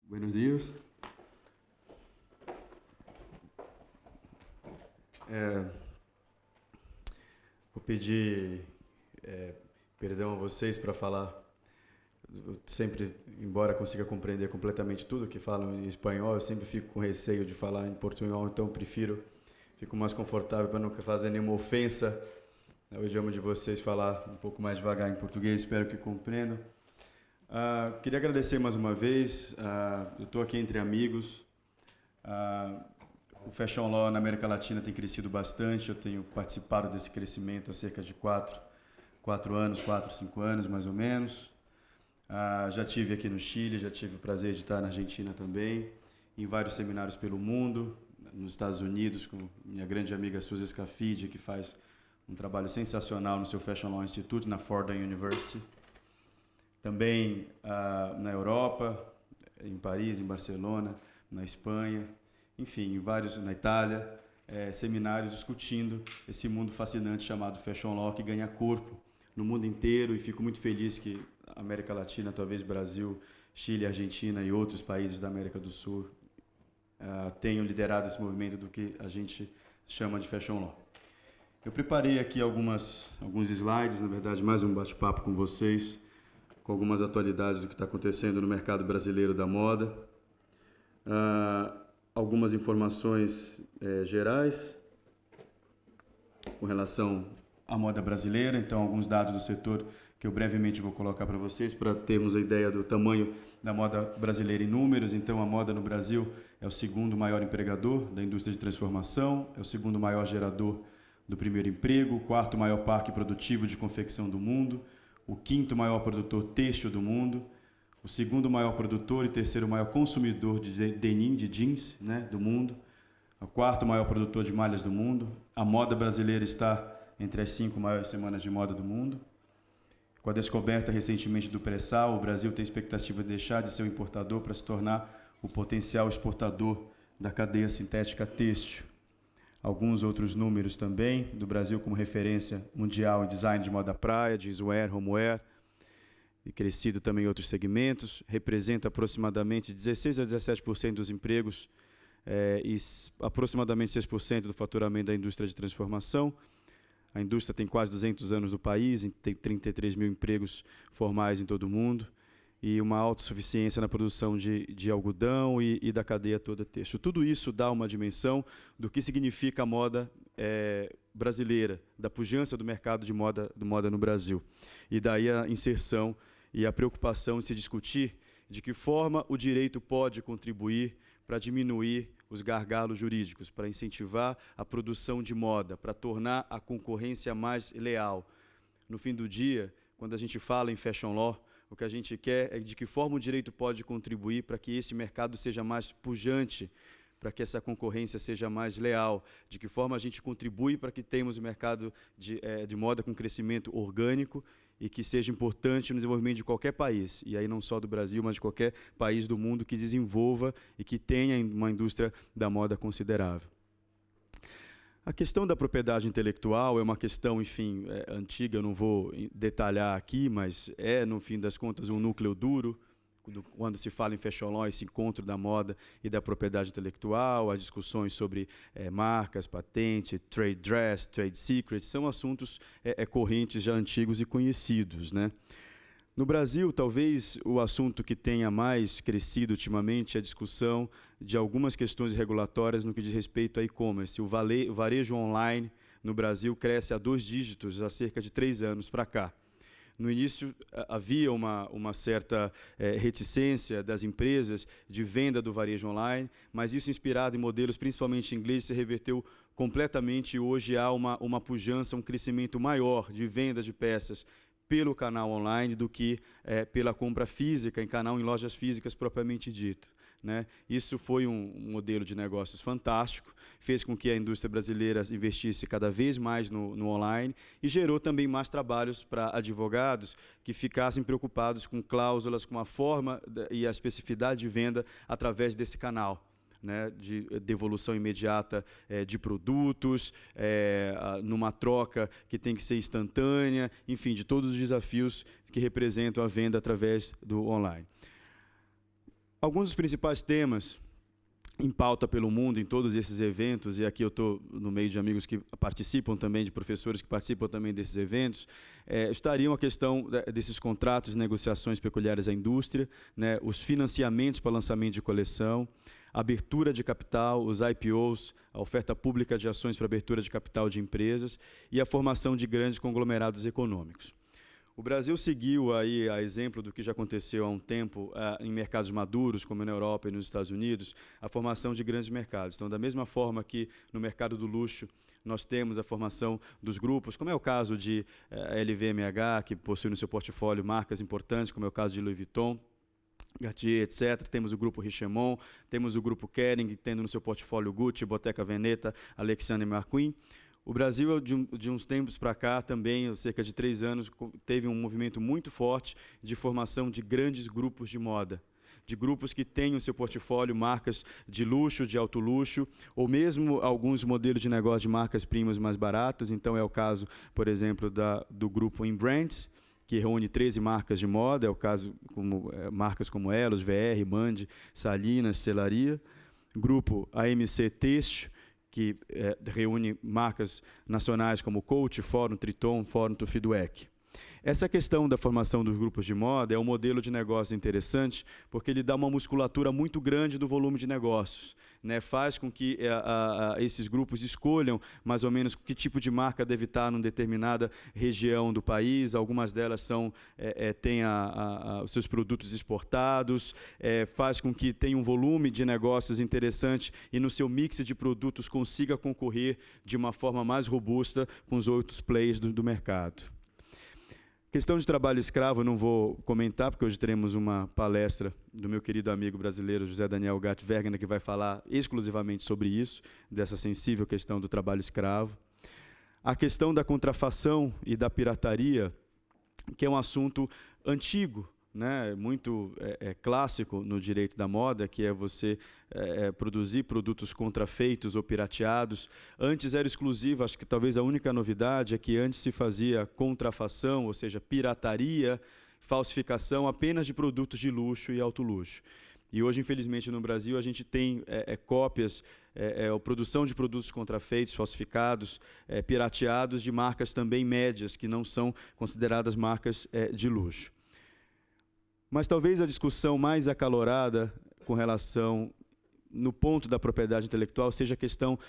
Buenos dias. Vou pedir perdão a vocês para falar. Eu sempre, embora consiga compreender completamente tudo que falam em espanhol, eu sempre fico com receio de falar em portunhol, então fico mais confortável para não fazer nenhuma ofensa ao idioma de vocês, falar um pouco mais devagar em português, espero que compreendam. Queria agradecer mais uma vez, eu estou aqui entre amigos. O Fashion Law na América Latina tem crescido bastante, eu tenho participado desse crescimento há cerca de 5 anos mais ou menos. Já tive aqui no Chile, já tive o prazer de estar na Argentina também, em vários seminários pelo mundo, nos Estados Unidos, com minha grande amiga Suzy Scafidi, que faz um trabalho sensacional no seu Fashion Law Institute, na Fordham University. Também na Europa, em Paris, em Barcelona, na Espanha, enfim, em vários, na Itália, seminários discutindo esse mundo fascinante chamado Fashion Law, que ganha corpo no mundo inteiro, e fico muito feliz que a América Latina, talvez Brasil, Chile, Argentina e outros países da América do Sul tenham liderado esse movimento do que a gente chama de Fashion Law. Eu preparei aqui alguns slides, na verdade, mais um bate-papo com vocês, com algumas atualidades do que está acontecendo no mercado brasileiro da moda, algumas informações gerais com relação à moda brasileira, então alguns dados do setor que eu brevemente vou colocar para vocês, para termos a ideia do tamanho da moda brasileira em números. Então, a moda no Brasil é o segundo maior empregador da indústria de transformação, é o segundo maior gerador do primeiro emprego, o quarto maior parque produtivo de confecção do mundo, o quinto maior produtor têxtil do mundo, o segundo maior produtor e terceiro maior consumidor de denim, de jeans, né, do mundo, o quarto maior produtor de malhas do mundo. A moda brasileira está entre as 5 maiores semanas de moda do mundo. Com a descoberta recentemente do pré-sal, o Brasil tem expectativa de deixar de ser um importador para se tornar o potencial exportador da cadeia sintética têxtil. Alguns outros números também do Brasil como referência mundial em design de moda praia, jeanswear, homeware, e crescido também em outros segmentos, representa aproximadamente 16 a 17% dos empregos e aproximadamente 6% do faturamento da indústria de transformação. A indústria tem quase 200 anos no país, tem 33 mil empregos formais em todo o mundo e uma autossuficiência na produção de algodão e da cadeia toda têxtil. Tudo isso dá uma dimensão do que significa a moda brasileira, da pujança do mercado de moda no Brasil. E daí a inserção e a preocupação em se discutir de que forma o direito pode contribuir para diminuir os gargalos jurídicos, para incentivar a produção de moda, para tornar a concorrência mais leal. No fim do dia, quando a gente fala em Fashion Law, o que a gente quer é de que forma o direito pode contribuir para que este mercado seja mais pujante, para que essa concorrência seja mais leal, de que forma a gente contribui para que tenhamos um mercado de moda com crescimento orgânico e que seja importante no desenvolvimento de qualquer país, e aí não só do Brasil, mas de qualquer país do mundo que desenvolva e que tenha uma indústria da moda considerável. A questão da propriedade intelectual é uma questão, enfim, antiga, eu não vou detalhar aqui, mas no fim das contas, um núcleo duro, quando se fala em Fashion Law, esse encontro da moda e da propriedade intelectual, as discussões sobre marcas, patente, trade dress, trade secrets, são assuntos correntes já antigos e conhecidos, né? No Brasil, talvez o assunto que tenha mais crescido ultimamente é a discussão de algumas questões regulatórias no que diz respeito a e-commerce. O varejo online no Brasil cresce a 2 dígitos há cerca de 3 anos para cá. No início, havia uma certa reticência das empresas de venda do varejo online, mas isso, inspirado em modelos principalmente ingleses, se reverteu completamente e hoje há uma pujança, um crescimento maior de venda de peças pelo canal online do que pela compra física, em lojas físicas propriamente dito, né? Isso foi um modelo de negócios fantástico, fez com que a indústria brasileira investisse cada vez mais no online e gerou também mais trabalhos para advogados que ficassem preocupados com cláusulas, com a forma e a especificidade de venda através desse canal, né, de devolução imediata de produtos, numa troca que tem que ser instantânea, enfim, de todos os desafios que representam a venda através do online. Alguns dos principais temas em pauta pelo mundo, em todos esses eventos, e aqui eu estou no meio de amigos que participam também, de professores que participam também desses eventos, estariam a questão desses contratos e negociações peculiares à indústria, né, os financiamentos para lançamento de coleção, abertura de capital, os IPOs, a oferta pública de ações para abertura de capital de empresas e a formação de grandes conglomerados econômicos. O Brasil seguiu aí, a exemplo do que já aconteceu há um tempo em mercados maduros, como na Europa e nos Estados Unidos, a formação de grandes mercados. Então, da mesma forma que no mercado do luxo nós temos a formação dos grupos, como é o caso de LVMH, que possui no seu portfólio marcas importantes, como é o caso de Louis Vuitton, Cartier, etc. Temos o grupo Richemont, temos o grupo Kering, tendo no seu portfólio Gucci, Bottega Veneta, Alexander McQueen. O Brasil, de uns tempos para cá, também, cerca de 3 anos, teve um movimento muito forte de formação de grandes grupos de moda, de grupos que têm no seu portfólio marcas de luxo, de alto luxo, ou mesmo alguns modelos de negócio de marcas primas mais baratas. Então, é o caso, por exemplo, do grupo Inbrands, que reúne 13 marcas de moda, é o caso como marcas como Elos, VR, Band, Salinas, Celaria. Grupo AMC Têxtil, que reúne marcas nacionais como Coach, Fórum Triton, Fórum Tufiduec. Essa questão da formação dos grupos de moda é um modelo de negócio interessante, porque ele dá uma musculatura muito grande do volume de negócios, né? Faz com que esses grupos escolham mais ou menos que tipo de marca deve estar numa determinada região do país. Algumas delas têm os seus produtos exportados, faz com que tenha um volume de negócios interessante e no seu mix de produtos consiga concorrer de uma forma mais robusta com os outros players do mercado. Questão de trabalho escravo eu não vou comentar, porque hoje teremos uma palestra do meu querido amigo brasileiro José Daniel Gatti Wegener, que vai falar exclusivamente sobre isso, dessa sensível questão do trabalho escravo. A questão da contrafação e da pirataria, que é um assunto antigo, né, muito clássico no direito da moda, que é você produzir produtos contrafeitos ou pirateados. Antes era exclusivo, acho que talvez a única novidade é que antes se fazia contrafação, ou seja, pirataria, falsificação apenas de produtos de luxo e alto luxo. E hoje, infelizmente, no Brasil, a gente tem cópias, produção de produtos contrafeitos, falsificados, pirateados de marcas também médias, que não são consideradas marcas de luxo. Mas talvez a discussão mais acalorada com relação no ponto da propriedade intelectual seja a questão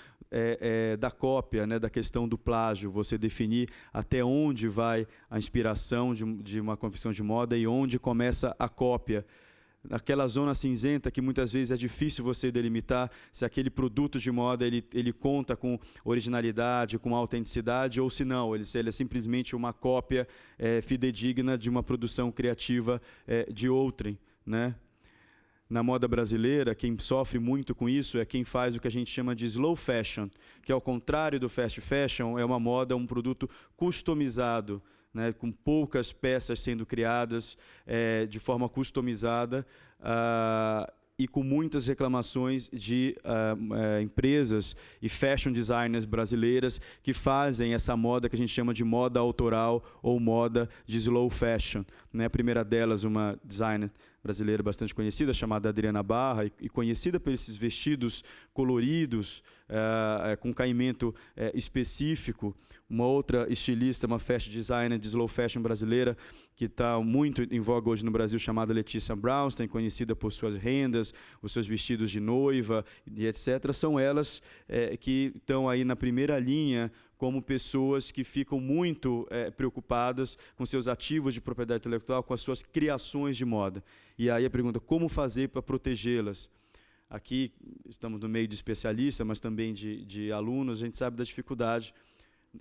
da cópia, né, da questão do plágio, você definir até onde vai a inspiração de uma confecção de moda e onde começa a cópia. Aquela zona cinzenta que muitas vezes é difícil você delimitar se aquele produto de moda ele conta com originalidade, com autenticidade, ou se não, ele é simplesmente uma cópia fidedigna de uma produção criativa de outrem, né? Na moda brasileira, quem sofre muito com isso é quem faz o que a gente chama de slow fashion, que ao contrário do fast fashion, é uma moda, um produto customizado, né, com poucas peças sendo criadas de forma customizada e com muitas reclamações de empresas e fashion designers brasileiras que fazem essa moda que a gente chama de moda autoral ou moda de slow fashion, né? A primeira delas, uma designer brasileira bastante conhecida, chamada Adriana Barra, e conhecida por esses vestidos coloridos, com caimento específico. Uma outra estilista, uma fashion designer de slow fashion brasileira, que está muito em voga hoje no Brasil, chamada Letícia Brownstein, conhecida por suas rendas, os seus vestidos de noiva, e etc. São elas que estão aí na primeira linha como pessoas que ficam muito preocupadas com seus ativos de propriedade intelectual, com as suas criações de moda. E aí a pergunta, como fazer para protegê-las? Aqui estamos no meio de especialistas, mas também de alunos, a gente sabe da dificuldade.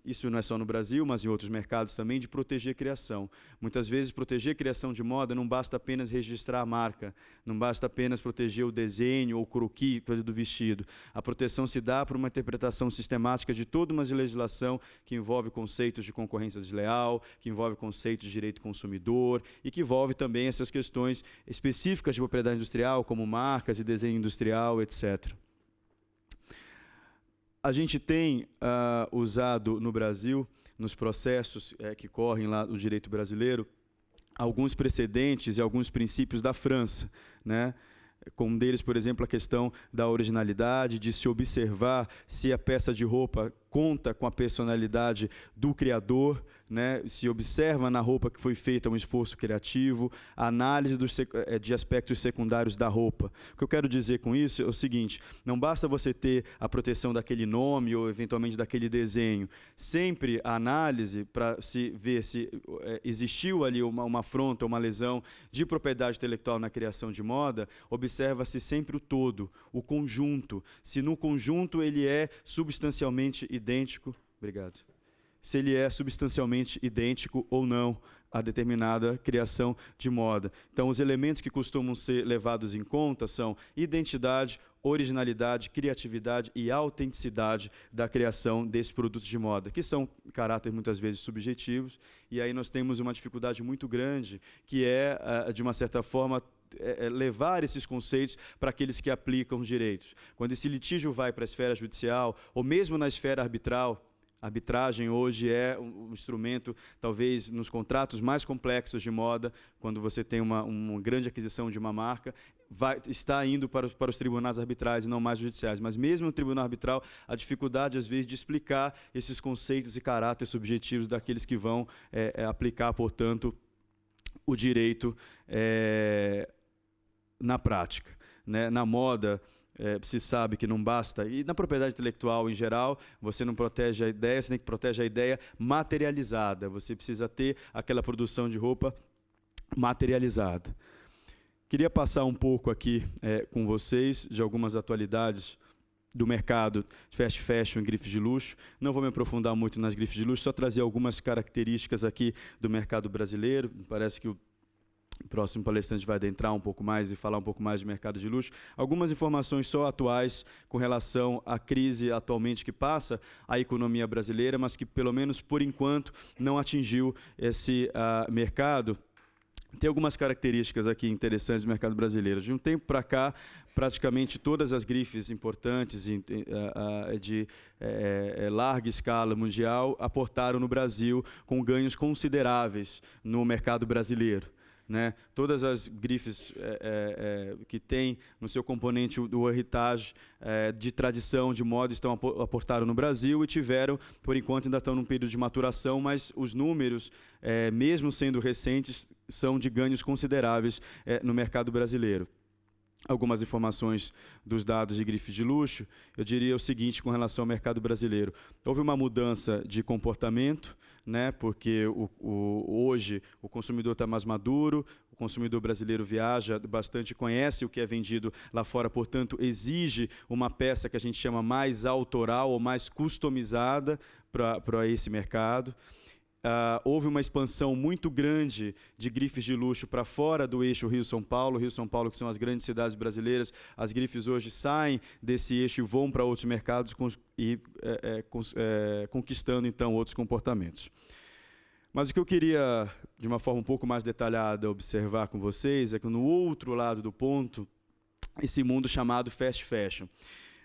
Isso não é só no Brasil, mas em outros mercados também, de proteger a criação. Muitas vezes, proteger a criação de moda não basta apenas registrar a marca, não basta apenas proteger o desenho ou o croquis do vestido. A proteção se dá por uma interpretação sistemática de toda uma legislação que envolve conceitos de concorrência desleal, que envolve conceitos de direito do consumidor e que envolve também essas questões específicas de propriedade industrial, como marcas e desenho industrial, etc. A gente tem usado no Brasil, nos processos que correm lá no direito brasileiro, alguns precedentes e alguns princípios da França, né? Com um deles, por exemplo, a questão da originalidade, de se observar se a peça de roupa conta com a personalidade do criador, né? Se observa na roupa que foi feita um esforço criativo, a análise de aspectos secundários da roupa. O que eu quero dizer com isso é o seguinte: não basta você ter a proteção daquele nome ou, eventualmente, daquele desenho. Sempre a análise para se ver se existiu ali uma afronta, uma lesão de propriedade intelectual na criação de moda, observa-se sempre o todo, o conjunto. Se no conjunto ele é substancialmente idêntico, obrigado. Se ele é substancialmente idêntico ou não a determinada criação de moda. Então, os elementos que costumam ser levados em conta são identidade, originalidade, criatividade e autenticidade da criação desse produto de moda, que são caráteres muitas vezes subjetivos, e aí nós temos uma dificuldade muito grande, que é, de uma certa forma, levar esses conceitos para aqueles que aplicam os direitos. Quando esse litígio vai para a esfera judicial, ou mesmo na esfera arbitral, a arbitragem hoje é um instrumento, talvez, nos contratos mais complexos de moda, quando você tem uma grande aquisição de uma marca, está indo para os tribunais arbitrais e não mais judiciais. Mas mesmo no tribunal arbitral, a dificuldade, às vezes, de explicar esses conceitos e caráteres subjetivos daqueles que vão aplicar, portanto, o direito na prática, né? Na moda, se sabe que não basta, e na propriedade intelectual em geral, você não protege a ideia, você tem que proteger a ideia materializada, você precisa ter aquela produção de roupa materializada. Queria passar um pouco aqui com vocês de algumas atualidades do mercado de fast fashion e grifes de luxo. Não vou me aprofundar muito nas grifes de luxo, só trazer algumas características aqui do mercado brasileiro. Parece que o próximo palestrante vai adentrar um pouco mais e falar um pouco mais de mercado de luxo. Algumas informações só atuais com relação à crise atualmente que passa a economia brasileira, mas que, pelo menos por enquanto, não atingiu esse mercado. Tem algumas características aqui interessantes do mercado brasileiro. De um tempo para cá, praticamente todas as grifes importantes de larga escala mundial aportaram no Brasil com ganhos consideráveis no mercado brasileiro, né? Todas as grifes que têm no seu componente do heritage de tradição, de moda, aportaram no Brasil e tiveram, por enquanto, ainda estão num período de maturação, mas os números, mesmo sendo recentes, são de ganhos consideráveis no mercado brasileiro. Algumas informações dos dados de grife de luxo, eu diria o seguinte com relação ao mercado brasileiro. Houve uma mudança de comportamento, né, porque hoje o consumidor está mais maduro, o consumidor brasileiro viaja bastante, conhece o que é vendido lá fora, portanto, exige uma peça que a gente chama mais autoral ou mais customizada para esse mercado. Houve uma expansão muito grande de grifes de luxo para fora do eixo Rio-São Paulo. Rio-São Paulo, que são as grandes cidades brasileiras, as grifes hoje saem desse eixo e vão para outros mercados conquistando, então, outros comportamentos. Mas o que eu queria, de uma forma um pouco mais detalhada, observar com vocês é que, no outro lado do ponto, esse mundo chamado fast fashion.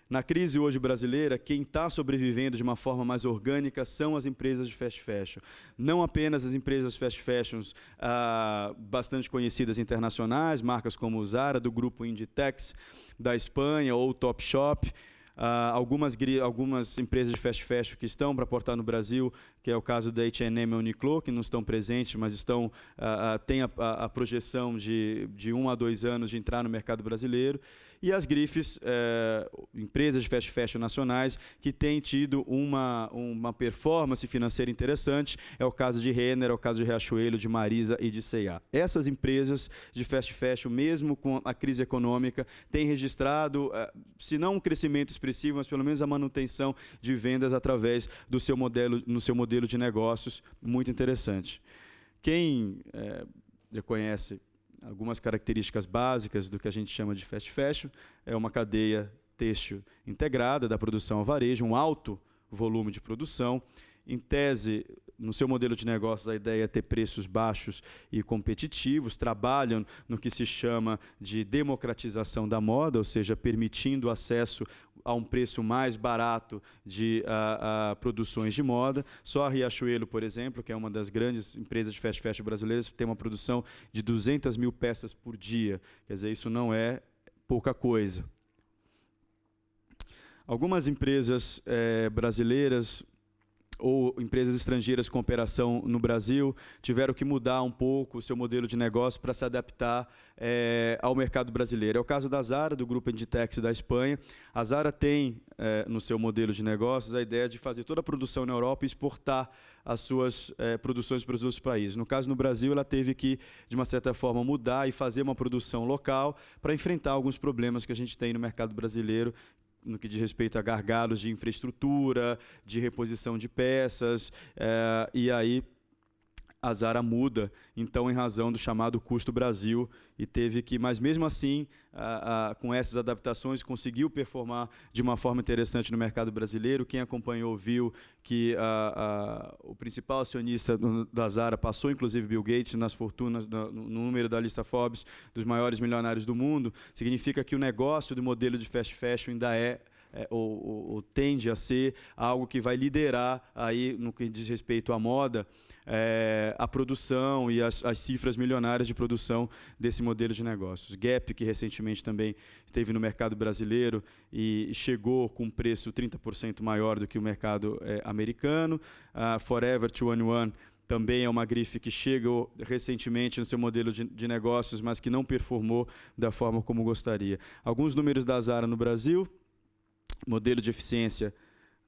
Na crise hoje brasileira, quem está sobrevivendo de uma forma mais orgânica são as empresas de fast fashion. Não apenas as empresas fast fashion bastante conhecidas internacionais, marcas como o Zara, do grupo Inditex, da Espanha, ou Topshop. Algumas empresas de fast fashion que estão para aportar no Brasil, que é o caso da H&M e Uniqlo, que não estão presentes, mas têm a projeção de 1 a 2 anos de entrar no mercado brasileiro. E as grifes, empresas de fast fashion nacionais, que têm tido uma performance financeira interessante. É o caso de Renner, é o caso de Riachuelo, de Marisa e de C&A. Essas empresas de fast fashion, mesmo com a crise econômica, têm registrado, se não um crescimento expressivo, mas pelo menos a manutenção de vendas através do seu modelo de negócios, muito interessante. Quem já conhece algumas características básicas do que a gente chama de fast fashion, é uma cadeia têxtil integrada da produção ao varejo, um alto volume de produção. Em tese, no seu modelo de negócios, a ideia é ter preços baixos e competitivos, trabalham no que se chama de democratização da moda, ou seja, permitindo acesso a um preço mais barato de produções de moda. Só a Riachuelo, por exemplo, que é uma das grandes empresas de fast fashion brasileiras, tem uma produção de 200 mil peças por dia. Quer dizer, isso não é pouca coisa. Algumas empresas brasileiras ou empresas estrangeiras com operação no Brasil tiveram que mudar um pouco o seu modelo de negócio para se adaptar ao mercado brasileiro. É o caso da Zara, do grupo Inditex da Espanha. A Zara tem no seu modelo de negócios a ideia de fazer toda a produção na Europa e exportar as suas produções para os outros países. No caso, no Brasil, ela teve que, de uma certa forma, mudar e fazer uma produção local para enfrentar alguns problemas que a gente tem no mercado brasileiro, no que diz respeito a gargalos de infraestrutura, de reposição de peças, e aí a Zara muda, então, em razão do chamado custo Brasil, e teve que, mas mesmo assim, com essas adaptações, conseguiu performar de uma forma interessante no mercado brasileiro. Quem acompanhou viu que o principal acionista da Zara passou, inclusive, Bill Gates nas fortunas, no número da lista Forbes dos maiores milionários do mundo. Significa que o negócio do modelo de fast fashion ainda ou tende a ser algo que vai liderar, aí, no que diz respeito à moda, a produção e as cifras milionárias de produção desse modelo de negócios. Gap, que recentemente também esteve no mercado brasileiro e chegou com um preço 30% maior do que o mercado americano. Forever 21 também é uma grife que chegou recentemente no seu modelo de negócios, mas que não performou da forma como gostaria. Alguns números da Zara no Brasil: modelo de eficiência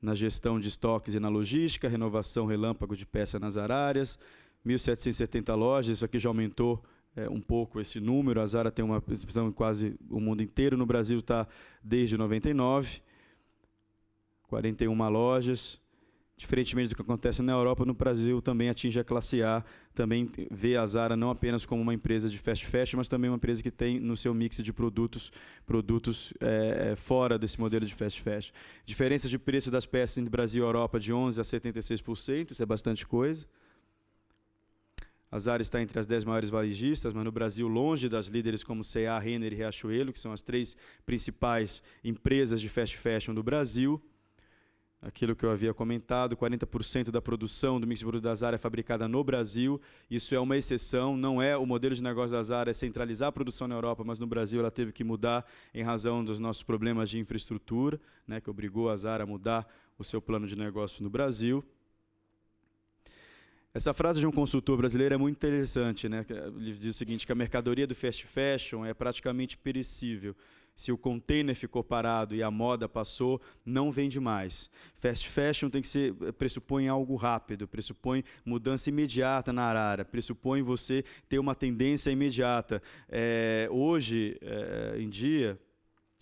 na gestão de estoques e na logística, renovação relâmpago de peça nas arárias, 1.770 lojas, isso aqui já aumentou um pouco esse número. A Zara tem uma expansão em quase o mundo inteiro, no Brasil está desde 99, 41 lojas. Diferentemente do que acontece na Europa, no Brasil também atinge a classe A, também vê a Zara não apenas como uma empresa de fast fashion, mas também uma empresa que tem no seu mix de produtos fora desse modelo de fast fashion. Diferença de preço das peças entre Brasil e Europa de 11% a 76%, isso é bastante coisa. A Zara está entre as 10 maiores varejistas, mas no Brasil longe das líderes como C&A, Renner e Riachuelo, que são as 3 principais empresas de fast fashion do Brasil. Aquilo que eu havia comentado, 40% da produção do mix de produtos da Zara é fabricada no Brasil. Isso é uma exceção, não é o modelo de negócio da Zara, é centralizar a produção na Europa, mas no Brasil ela teve que mudar em razão dos nossos problemas de infraestrutura, né, que obrigou a Zara a mudar o seu plano de negócio no Brasil. Essa frase de um consultor brasileiro é muito interessante, né? Ele diz o seguinte, que a mercadoria do fast fashion é praticamente perecível. Se o container ficou parado e a moda passou, não vende mais. Fast fashion pressupõe algo rápido, pressupõe mudança imediata na arara, pressupõe você ter uma tendência imediata. Hoje em dia,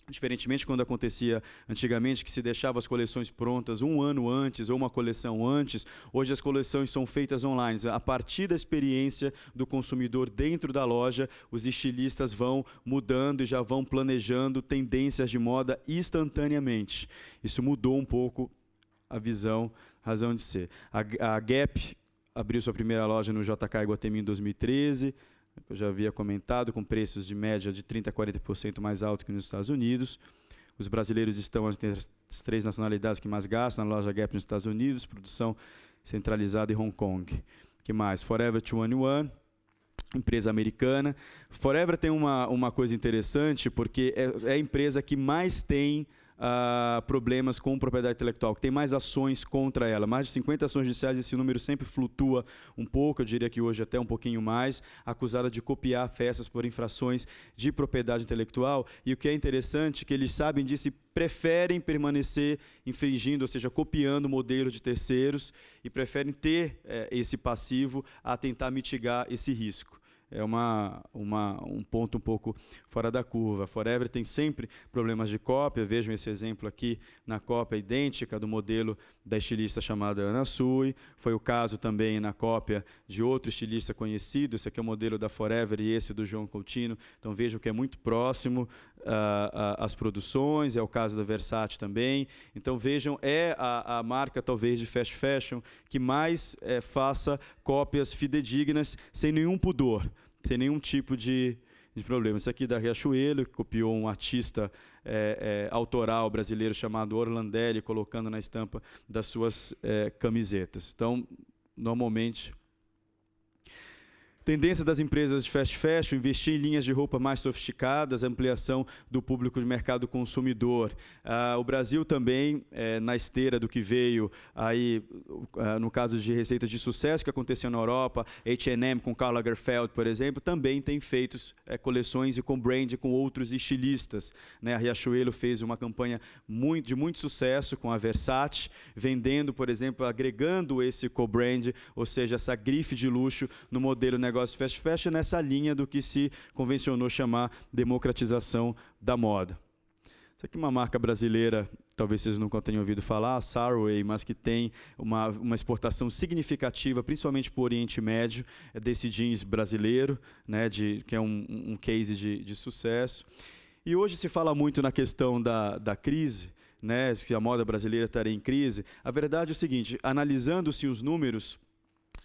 diferentemente quando acontecia antigamente, que se deixava as coleções prontas um ano antes ou uma coleção antes, hoje as coleções são feitas online. A partir da experiência do consumidor dentro da loja, os estilistas vão mudando e já vão planejando tendências de moda instantaneamente. Isso mudou um pouco a visão, razão de ser. A Gap abriu sua primeira loja no JK Iguatemi em 2013, que eu já havia comentado, com preços de média de 30% a 40% mais altos que nos Estados Unidos. Os brasileiros estão entre as 3 nacionalidades que mais gastam na loja Gap nos Estados Unidos, produção centralizada em Hong Kong. Que mais? Forever 21, empresa americana. Forever tem uma coisa interessante, porque é a empresa que mais tem problemas com propriedade intelectual, que tem mais ações contra ela, mais de 50 ações judiciais. Esse número sempre flutua um pouco, eu diria que hoje até um pouquinho mais, acusada de copiar festas por infrações de propriedade intelectual. E o que é interessante é que eles sabem disso e preferem permanecer infringindo, ou seja, copiando o modelo de terceiros, e preferem ter esse passivo a tentar mitigar esse risco. É um ponto um pouco fora da curva. A Forever tem sempre problemas de cópia. Vejam esse exemplo aqui na cópia idêntica do modelo da estilista chamada Ana Sui. Foi o caso também na cópia de outro estilista conhecido. Esse aqui é o modelo da Forever e esse do João Coutinho. Então vejam que é muito próximo as produções. É o caso da Versace também. Então vejam, é a marca talvez de fast fashion que mais faça cópias fidedignas sem nenhum pudor, sem nenhum tipo de problema. Esse aqui da Riachuelo, que copiou um artista autoral brasileiro chamado Orlandelli, colocando na estampa das suas camisetas. Então, normalmente, Tendência das empresas de fast fashion, investir em linhas de roupa mais sofisticadas, ampliação do público de mercado consumidor. O Brasil também, na esteira do que veio, aí, no caso de receitas de sucesso que aconteceu na Europa, H&M com Karl Lagerfeld, por exemplo, também tem feito coleções e com brand com outros estilistas. Né? A Riachuelo fez uma campanha de muito sucesso com a Versace, vendendo, por exemplo, agregando esse co-brand, ou seja, essa grife de luxo no modelo negócio fast fashion, nessa linha do que se convencionou chamar democratização da moda. Isso aqui é uma marca brasileira, talvez vocês nunca tenham ouvido falar, a Sarway, mas que tem uma exportação significativa, principalmente para o Oriente Médio, desse jeans brasileiro, né, que é um case de sucesso. E hoje se fala muito na questão da crise, né, se a moda brasileira estaria em crise. A verdade é o seguinte, analisando-se os números,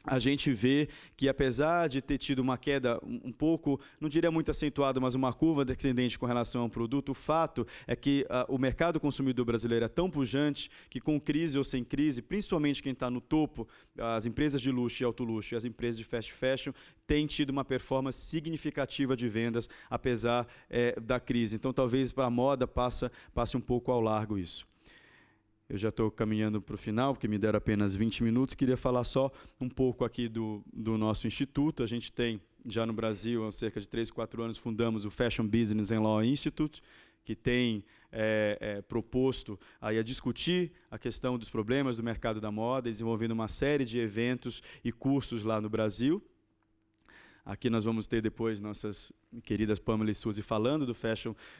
a gente vê que, apesar de ter tido uma queda um pouco, não diria muito acentuada, mas uma curva descendente com relação ao produto, o fato é que o mercado consumidor brasileiro é tão pujante que, com crise ou sem crise, principalmente quem está no topo, as empresas de luxo e alto luxo e as empresas de fast fashion, têm tido uma performance significativa de vendas, apesar da crise. Então, talvez para a moda passe um pouco ao largo isso. Eu já estou caminhando para o final, porque me deram apenas 20 minutos. Queria falar só um pouco aqui do nosso instituto. A gente tem, já no Brasil, há cerca de 3, 4 anos, fundamos o Fashion Business and Law Institute, que tem proposto aí a discutir a questão dos problemas do mercado da moda, desenvolvendo uma série de eventos e cursos lá no Brasil. Aqui nós vamos ter depois nossas queridas Pamela e Suzy falando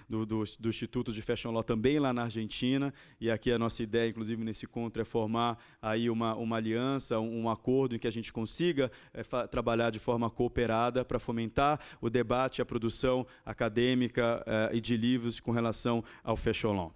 do Instituto de Fashion Law também lá na Argentina. E aqui a nossa ideia, inclusive, nesse encontro é formar aí uma aliança, um acordo em que a gente consiga trabalhar de forma cooperada para fomentar o debate, a produção acadêmica e de livros com relação ao Fashion Law.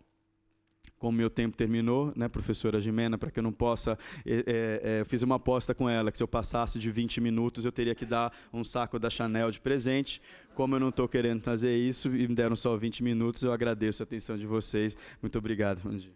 Como meu tempo terminou, né, professora Jimena, para que eu não possa... eu fiz uma aposta com ela, que se eu passasse de 20 minutos, eu teria que dar um saco da Chanel de presente. Como eu não estou querendo fazer isso, e me deram só 20 minutos, eu agradeço a atenção de vocês. Muito obrigado. Bom dia.